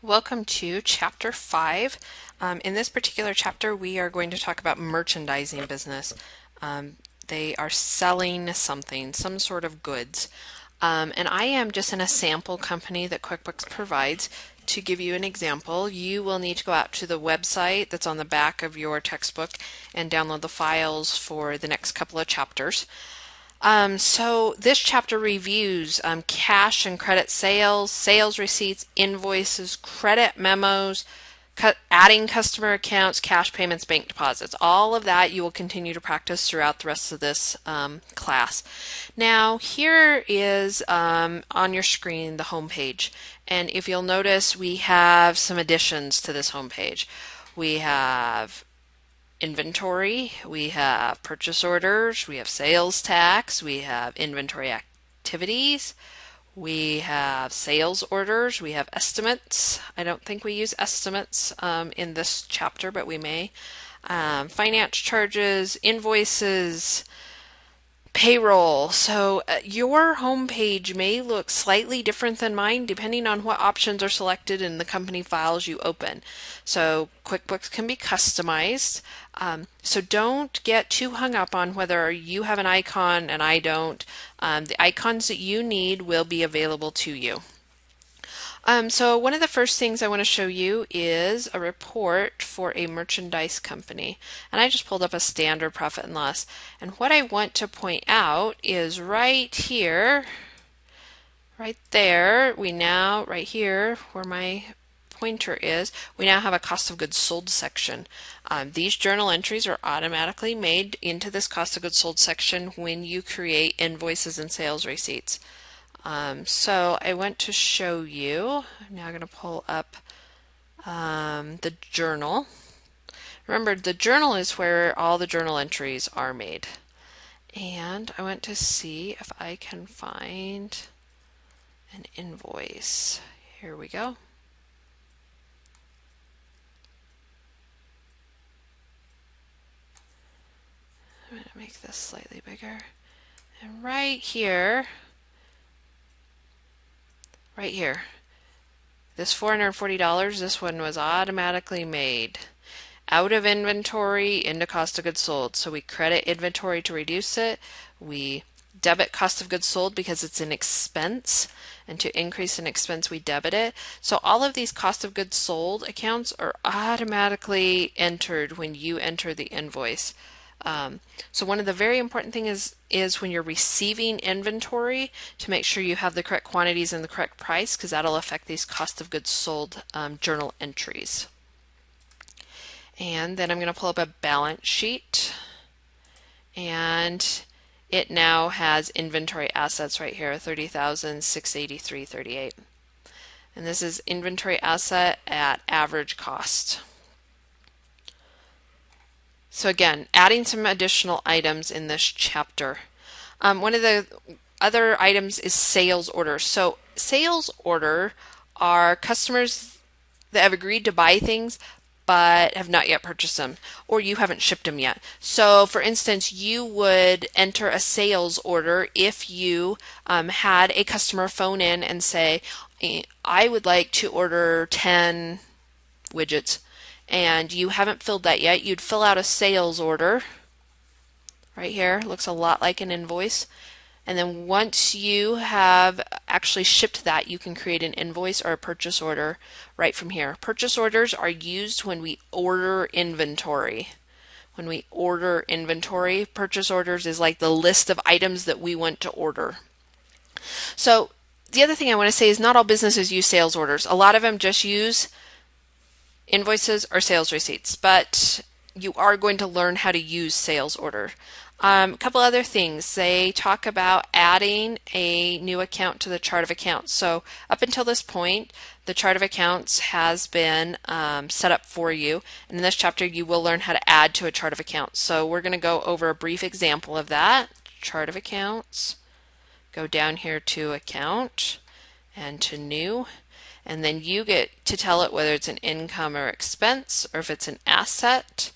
Welcome to Chapter 5. In this particular chapter, we are going to talk about merchandising business. Um, they are selling something, some sort of goods. And I am just in a sample company that QuickBooks provides. To give you an example, you will need to go out to the website that's on the back of your textbook and download the files for the next couple of chapters. So this chapter reviews cash and credit sales, sales receipts, invoices, credit memos, adding customer accounts, cash payments, bank deposits. All of that you will continue to practice throughout the rest of this class. Now here is on your screen the home page, and if you'll notice we have some additions to this home page. We have inventory, we have purchase orders, we have sales tax, we have inventory activities, we have sales orders, we have estimates. I don't think we use estimates in this chapter, but we may. Finance charges, invoices, payroll. So your homepage may look slightly different than mine depending on what options are selected in the company files you open. So QuickBooks can be customized. So don't get too hung up on whether you have an icon and I don't. The icons that you need will be available to you. So one of the first things I want to show you is a report for a merchandise company. And I just pulled up a standard profit and loss. And what I want to point out is right here, right there, right here where my pointer is, we now have a cost of goods sold section. These journal entries are automatically made into this cost of goods sold section when you create invoices and sales receipts. So I want to show you, I'm now going to pull up the journal. Remember, the journal is where all the journal entries are made. And I want to see if I can find an invoice. Here we go. I'm going to make this slightly bigger. And right here, this $440, this one was automatically made out of inventory into cost of goods sold. So we credit inventory to reduce it. We debit cost of goods sold because it's an expense, and to increase an expense we debit it. So all of these cost of goods sold accounts are automatically entered when you enter the invoice. So one of the very important things is when you're receiving inventory to make sure you have the correct quantities and the correct price, because that'll affect these cost of goods sold journal entries. And then I'm going to pull up a balance sheet, and it now has inventory assets right here, $30,683.38. And this is inventory asset at average cost. So again, adding some additional items in this chapter. One of the other items is sales orders. So sales order are customers that have agreed to buy things but have not yet purchased them, or you haven't shipped them yet. So for instance, you would enter a sales order if you had a customer phone in and say, I would like to order 10 widgets, and you haven't filled that yet. You'd fill out a sales order right here. Looks a lot like an invoice. And then once you have actually shipped that, you can create an invoice or a purchase order right from here. Purchase orders are used when we order inventory. When we order inventory, purchase orders is like the list of items that we want to order. So the other thing I want to say is not all businesses use sales orders. A lot of them just use invoices or sales receipts, but you are going to learn how to use sales order. A couple other things. They talk about adding a new account to the chart of accounts. So up until this point, the chart of accounts has been set up for you. And in this chapter, you will learn how to add to a chart of accounts. So we're going to go over a brief example of that. Chart of accounts. Go down here to account and to new. And then you get to tell it whether it's an income or expense, or if it's an asset,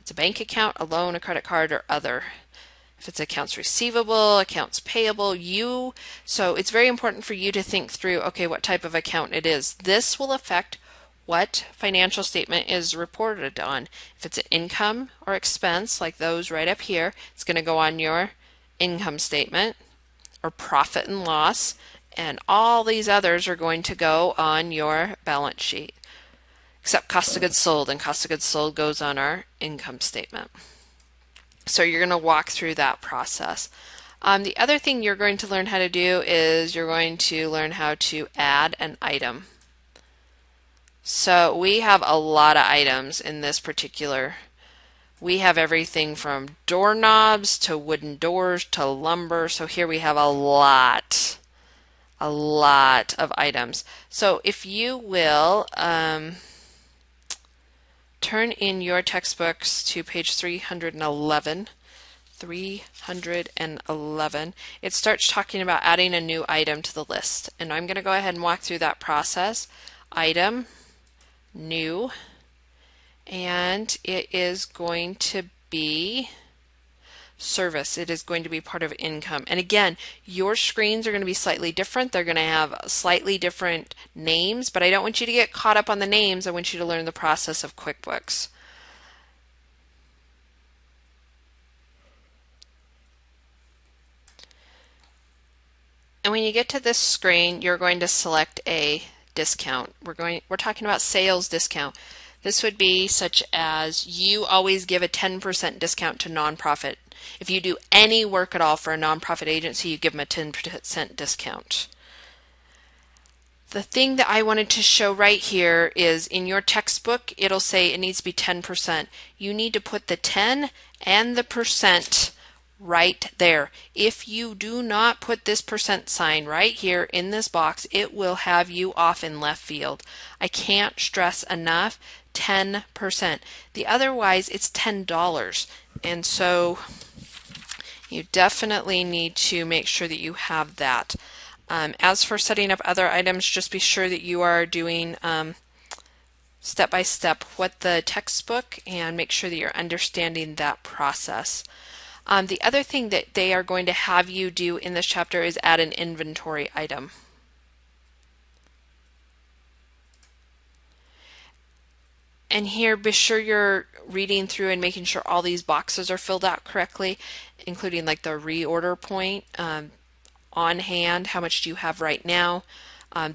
it's a bank account, a loan, a credit card, or other. If it's accounts receivable, accounts payable, so it's very important for you to think through, okay, what type of account it is. This will affect what financial statement is reported on. If it's an income or expense, like those right up here, it's going to go on your income statement or profit and loss, and all these others are going to go on your balance sheet, except cost of goods sold, and cost of goods sold goes on our income statement. So you're going to walk through that process. The other thing you're going to learn how to do is you're going to learn how to add an item. So we have a lot of items in this particular. We have everything from doorknobs to wooden doors to lumber. So here we have a lot of items. So if you will turn in your textbooks to page 311. It starts talking about adding a new item to the list. And I'm going to go ahead and walk through that process. Item, new, and it is going to be service. It is going to be part of income. And again, your screens are going to be slightly different. They're going to have slightly different names, but I don't want you to get caught up on the names. I want you to learn the process of QuickBooks. And when you get to this screen, you're going to select a discount. We're talking about sales discount. This would be such as you always give a 10% discount to nonprofit. If you do any work at all for a nonprofit agency, you give them a 10% discount. The thing that I wanted to show right here is in your textbook, it'll say it needs to be 10%. You need to put the 10 and the percent right there. If you do not put this percent sign right here in this box, it will have you off in left field. I can't stress enough, 10%. Otherwise, it's $10. And so you definitely need to make sure that you have that. As for setting up other items, just be sure that you are doing step by step what the textbook, and make sure that you're understanding that process. The other thing that they are going to have you do in this chapter is add an inventory item. And here, be sure you're reading through and making sure all these boxes are filled out correctly, including like the reorder point, on hand, how much do you have right now.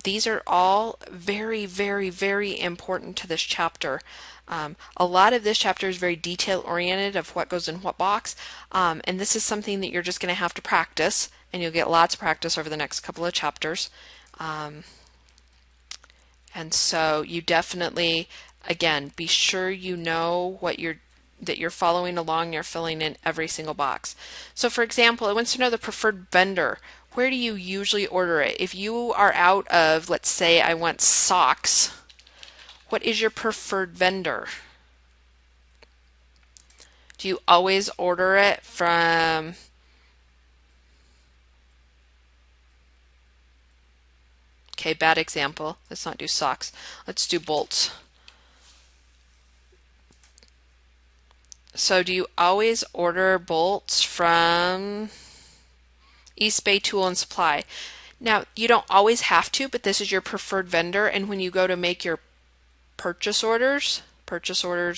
These are all very, very, very important to this chapter. A lot of this chapter is very detail oriented of what goes in what box, and this is something that you're just going to have to practice, and you'll get lots of practice over the next couple of chapters. And so you definitely, again, be sure you know that you're following along, you're filling in every single box. So for example, it wants to know the preferred vendor. Where do you usually order it? If you are out of, let's say I want socks, what is your preferred vendor? Do you always order it from okay, bad example. Let's not do socks. Let's do bolts. So do you always order bolts from East Bay Tool and Supply? Now, you don't always have to, but this is your preferred vendor, and when you go to make your purchase orders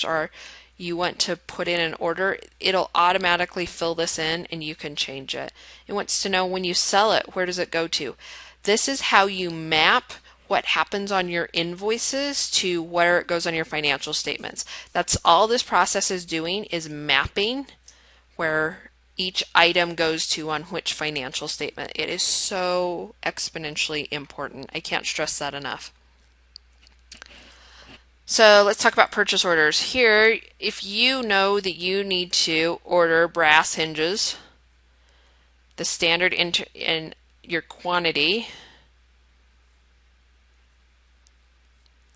are you want to put in an order, it'll automatically fill this in and you can change it. It wants to know when you sell it, where does it go to? This is how you map what happens on your invoices to where it goes on your financial statements. That's all this process is doing, is mapping where each item goes to on which financial statement. It is so exponentially important. I can't stress that enough. So let's talk about purchase orders. Here, if you know that you need to order brass hinges, the standard in your quantity,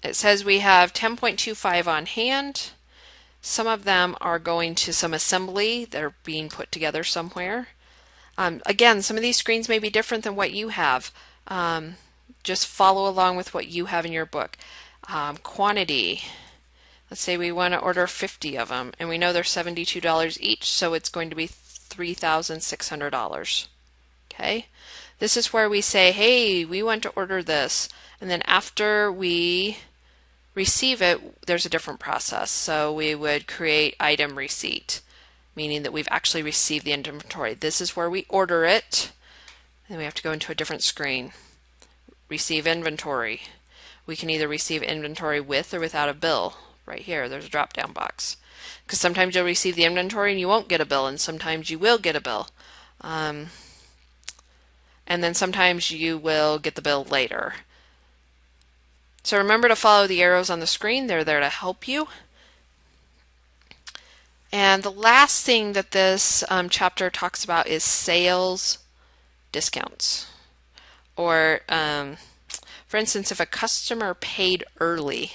it says we have 10.25 on hand. Some of them are going to some assembly. They're being put together somewhere. Again, some of these screens may be different than what you have. Just follow along with what you have in your book. Quantity. Let's say we want to order 50 of them, and we know they're $72 each, so it's going to be $3,600. Okay? This is where we say, hey, we want to order this. And then after we receive it, there's a different process. So we would create item receipt, meaning that we've actually received the inventory. This is where we order it. Then we have to go into a different screen. Receive inventory. We can either receive inventory with or without a bill. Right here, there's a drop-down box. Because sometimes you'll receive the inventory and you won't get a bill, and sometimes you will get a bill. And then sometimes you will get the bill later. So remember to follow the arrows on the screen. They're there to help you. And the last thing that this chapter talks about is sales discounts. Or, for instance, if a customer paid early,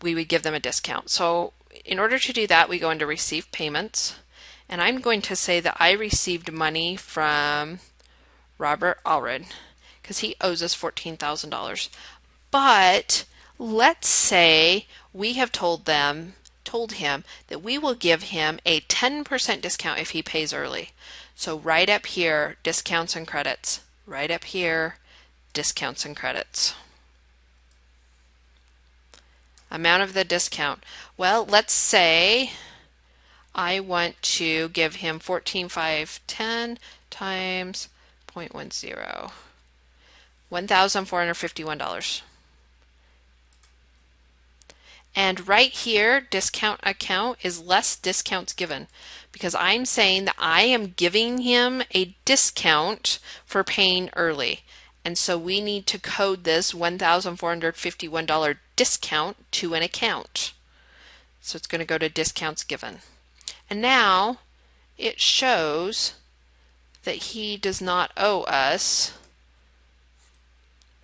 we would give them a discount. So in order to do that, we go into receive payments. And I'm going to say that I received money from Robert Allred because he owes us $14,000. But let's say we have told him that we will give him a 10% discount if he pays early. So right up here, discounts and credits. Right up here, discounts and credits. Amount of the discount. Well, let's say I want to give him 14,510 times 0.10, $1,451. And right here, discount account is less discounts given, because I'm saying that I am giving him a discount for paying early. And so we need to code this $1,451 discount to an account. So it's going to go to discounts given. And now it shows that he does not owe us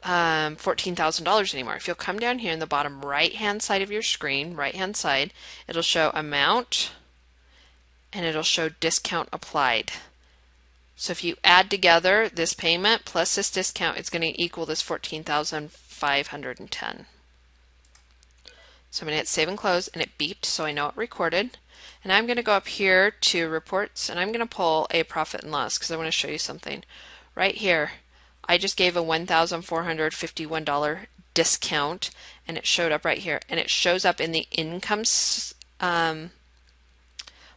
$14,000 anymore. If you'll come down here in the bottom right hand side of your screen, right hand side, it'll show amount and it'll show discount applied. So if you add together this payment plus this discount, it's going to equal this 14,510. So I'm going to hit save and close, and it beeped, so I know it recorded. And I'm going to go up here to reports, and I'm going to pull a profit and loss because I want to show you something. Right here, I just gave a $1,451 discount, and it showed up right here. And it shows up in the income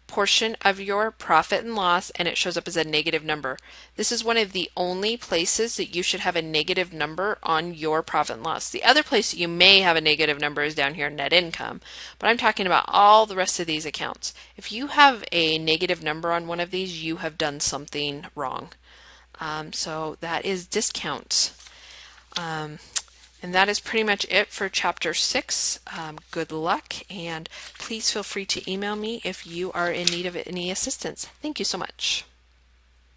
portion of your profit and loss, and it shows up as a negative number. This is one of the only places that you should have a negative number on your profit and loss. The other place that you may have a negative number is down here, net income. But I'm talking about all the rest of these accounts. If you have a negative number on one of these, you have done something wrong. So that is discounts. And that is pretty much it for Chapter 6. Good luck, and please feel free to email me if you are in need of any assistance. Thank you so much.